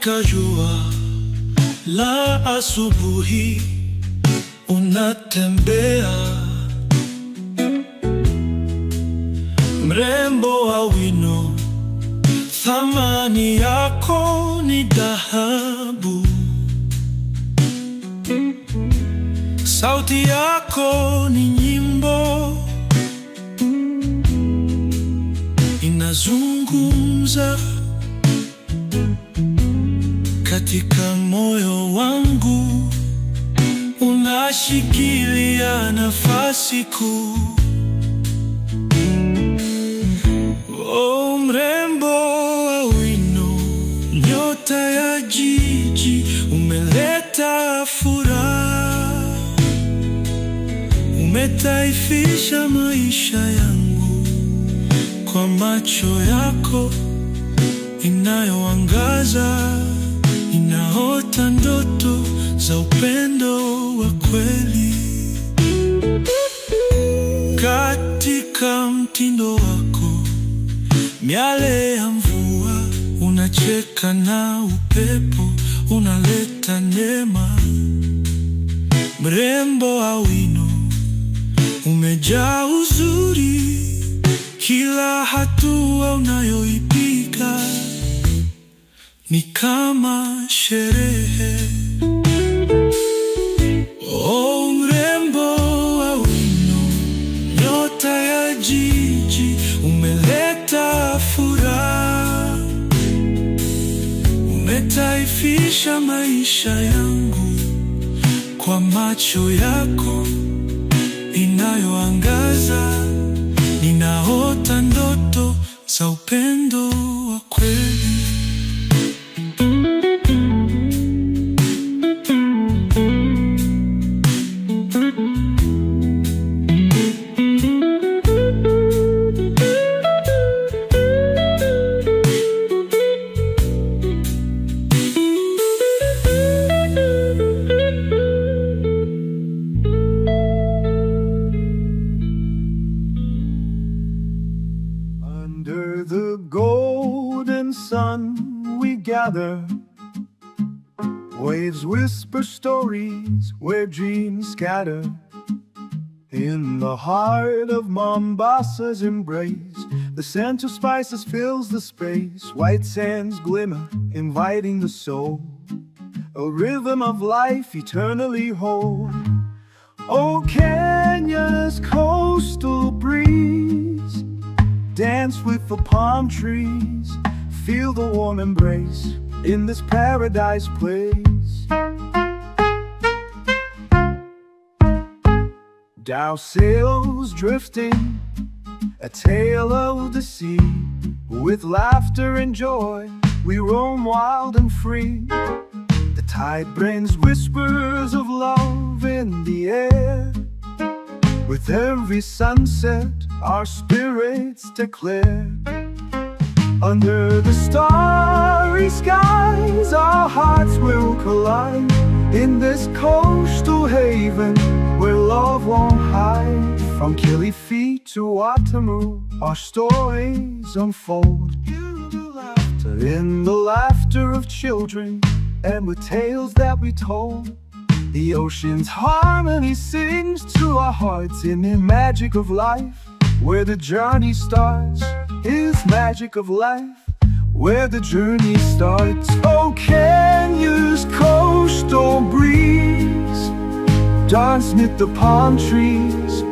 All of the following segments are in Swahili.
katika jua la asubuhi unatembea, mrembo wa wino, thamani yako ni dhahabu. Sauti yako ni nyimbo, inazungumza katika moyo wangu, unashikilia nafasi kuu. Oh, mrembo wa wino, nyota ya jiji, umeleta furaha, umetaifisha maisha yangu kwa macho yako inayoangaza. Ninaota ndoto za upendo wa kweli. Katika mtindo wako, miale ya mvua, unacheka na upepo, unaleta neema. Mrembo wa wino, umejaa uzuri, kila hatua unayoipiga ni kama sherehe. Oh, mrembo wa wino, nyota ya jiji, umeleta furaha, umetaifisha maisha yangu kwa macho yako inayoangaza. Ninaota ndoto za upendo wa kweli. Under the golden sun we gather, waves whisper stories where dreams scatter. In the heart of Mombasa's embrace, the scent of spices fills the space. White sands glimmer, inviting the soul, a rhythm of life eternally whole. Oh, Kenya's coastal breeze, dance with the palm trees, feel the warm embrace in this paradise place. Dhow sails drifting, a tale of the sea. With laughter and joy, we roam wild and free. The tide brings whispers of love in the air. With every sunset, our spirits declare. Under the starry skies, our hearts will collide. In this coastal haven, where love won't hide. From Kilifi to Watamu, our stories unfold. In the laughter of children, and with tales that we told. The ocean's harmony sings to our hearts in the magic of life. Where the journey starts is magic of life. Where the journey starts. Oh, Kenya's coastal breeze, dance neath the palm trees,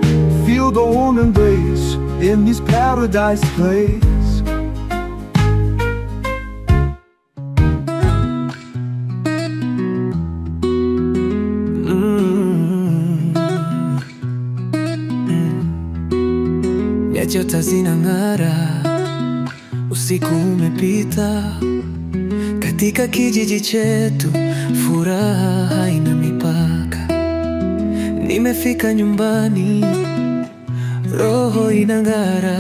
feel the warm embrace in this paradise place. Nyota zinang'ara, usiku umepita. Katika kijiji chetu, furaha haina mipaka. Nimefika nyumbani, roho inang'ara.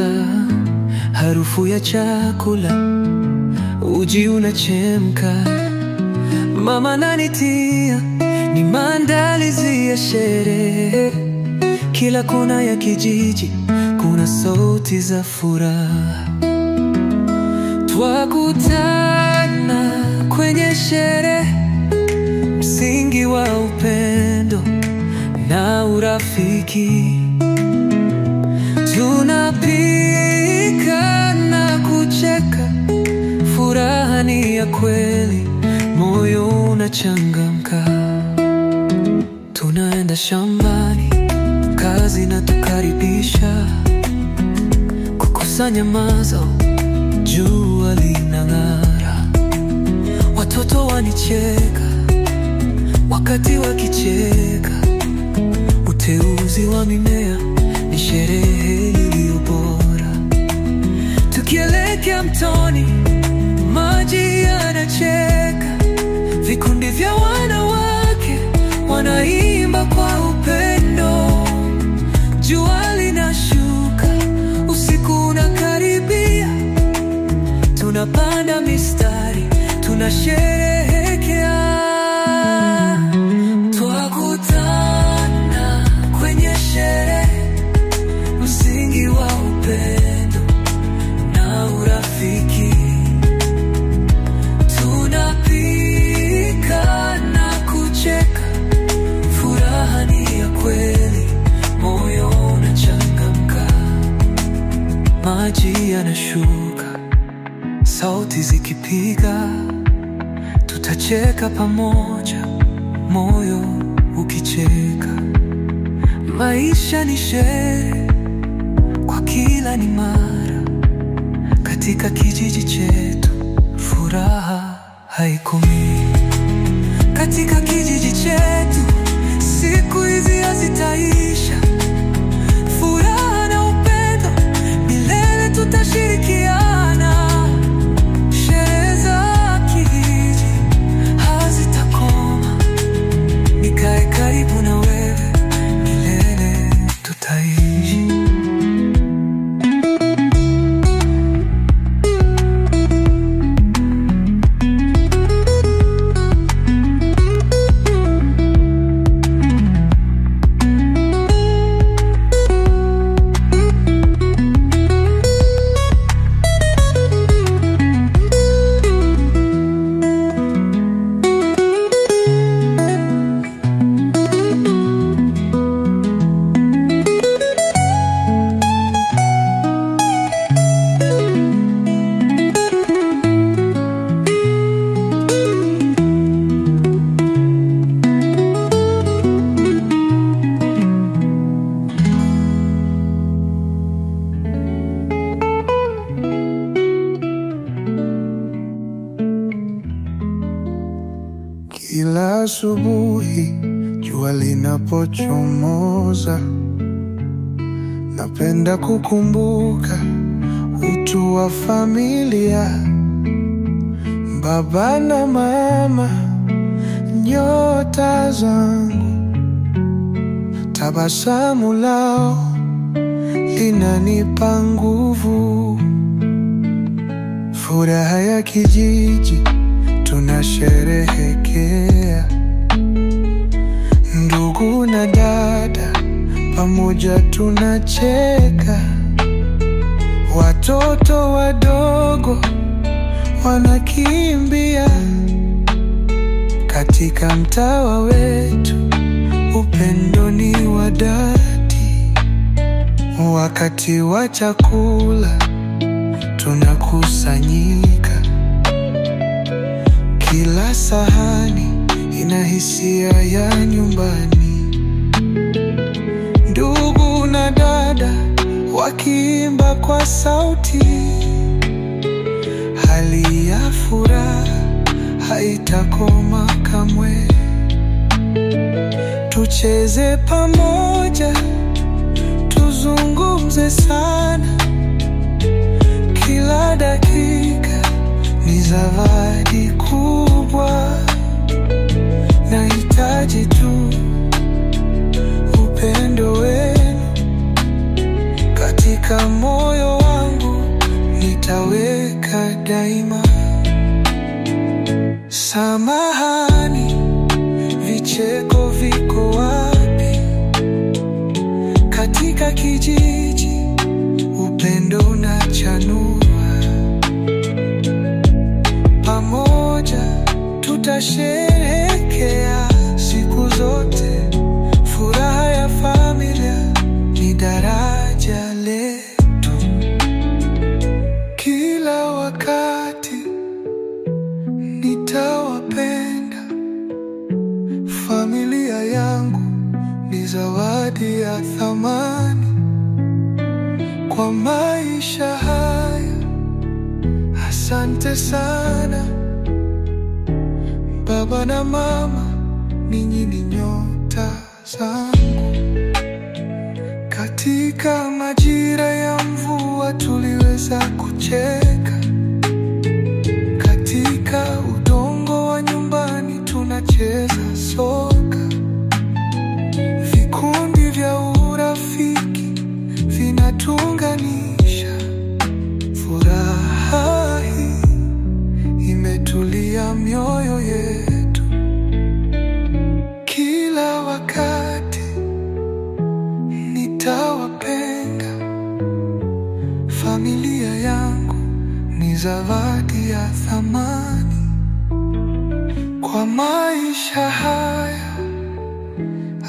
Harufu ya chakula, uji unachemka. Mama ananitia, ni maandalizi ya sherehe. Kila kona ya kijiji kuna sauti za furaha. Twakutana kwenye kwenye sherehe, msingi wa upendo na urafiki. Tunapika na kucheka, furaha ni ya kweli, moyo unachangamka. Tunaenda shambani, kazi na tukaribisha, kukusanya mazao, jua linang'ara. Watoto wanicheka wakati wakicheka, uteuzi wa mimea ni sherehe iliyo bora. Tukielekea mtoni, maji yanacheka, vikundi vya wanawake wanaimba kwa upendo. Jua linashuka, usiku unakaribia, tunapanda mistari, tunasherehekea. Twakutana kwenye sherehe, msingi wa upendo na urafiki. Tunapika na kucheka, furaha ni ya kweli, moyo unachangamka. Maji yanashuka, sauti zikipiga, tutacheka pamoja, moyo ukicheka. Maisha ni sherehe, kwa kila ni mara. Katika kijiji chetu, furaha haikomi. Katika kijiji chetu, siku hizi hazitaisha. Furaha na upendo, milele tutashirikiana. Sherehe za kijiji hazitakoma, nikae karibu na wewe, milele tutaishi. Kila asubuhi jua linapochomoza, napenda kukumbuka utu wa familia. Baba na mama, nyota zangu, tabasamu lao linanipa nguvu. Furaha ya kijiji tunasherehekea, ndugu na dada pamoja tunacheka. Watoto wadogo wanakimbia katika mtaa wetu, upendo ni wa dhati. Wakati wa chakula tunakusanyika, kila sahani ina hisia ya nyumbani. Ndugu na dada wakiimba kwa sauti, hali ya furaha haitakoma kamwe. Tucheze pamoja, tuzungumze sana, kila dakika ni zawadi kubwa. Nahitaji tu upendo wenu, katika moyo wangu nitaweka daima. Samahani, vicheko viko wapi? Katika kijiji upendo unachanua. Pamoja tutasherehekea siku zote. Furaha ya familia ni daraja letu. Kila wakati nitawapenda. Familia yangu ni zawadi ya thamani. Kwa maisha haya, asante sana. Baba na mama, ninyi ni nyota zangu. Katika majira ya mvua tuliweza kucheka. Katika udongo wa nyumbani tunacheza soka. Vikundi vya urafiki vinatuunganisha. Furaha hii imetulia mioyo yetu. Kila wakati nitawapenda. Familia yangu ni zawadi ya thamani. Kwa maisha haya,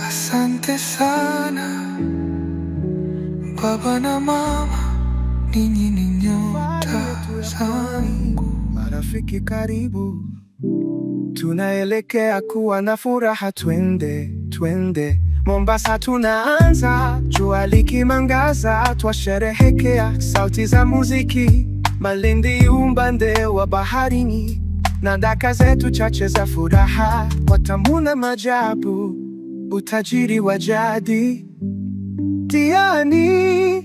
asante sana. Baba na mama, ninyi ni nyota zangu. Marafiki karibu, tunaelekea kuwa na furaha. Twende Mombasa tunaanza, jua likimangaza, twasherehekea sauti za muziki, Malindi umbande wa baharini, na daka zetu chache za furaha. Watamu na maajabu, utajiri wa jadi. Diani,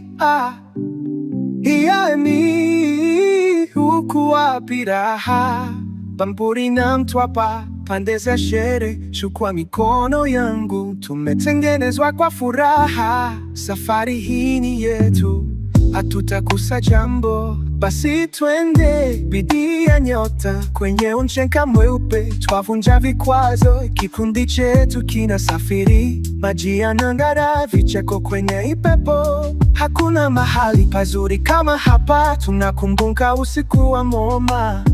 huku wapi raha? Bamburi na Mtwapa, pande za Shere, chukua mikono yangu, tumetengenezwa kwa furaha. Safari hii ni yetu, hatutakosa jambo. Basi twende, bidii ya nyota kwenye mchanga mweupe, twavunja vikwazo, kikundi chetu kinasafiri. Maji yanang'ara, vicheko kwenye ipepo, hakuna mahali pazuri kama hapa. Tunakumbuka usiku wa Moma,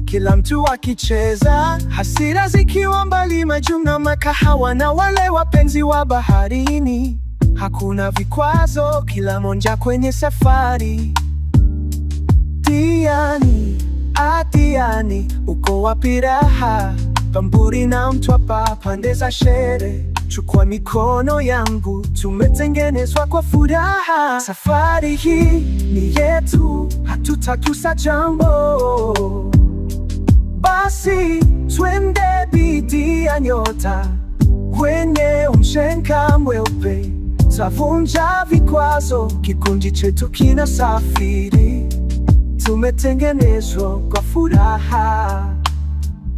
kila mtu akicheza, hasira zikiwa mbali, majumba, makahawa na wale wapenzi wa baharini. Hakuna vikwazo, kila mmoja kwenye safari. Diani, uko wapi raha? Bamburi na Mtwapa, pande za Shere, chukua mikono yangu, tumetengenezwa kwa furaha. Safari hii ni yetu, hatutakosa jambo. Basi twende, bidii ya nyota kwenye mchanga mweupe, twavunja vikwazo, kikundi chetu kinasafiri. Tumetengenezwa kwa furaha.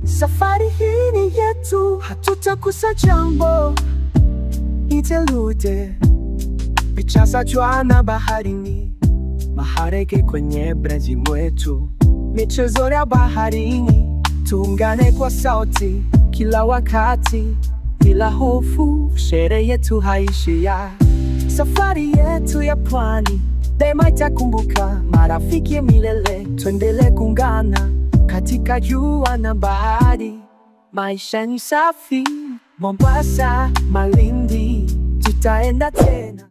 Safari hii ni yetu, hatutakosa jambo. Interlude, picha za jua baharini, maharage kwenye brazi mwetu, michezo ya baharini. Tuungane kwa sauti kila wakati, bila hofu, sherehe yetu haishia. Safari yetu ya pwani daima itakumbuka, marafiki milele, tuendelee kuungana katika jua na bahari. Maisha ni safi, Mombasa, Malindi, tutaenda tena.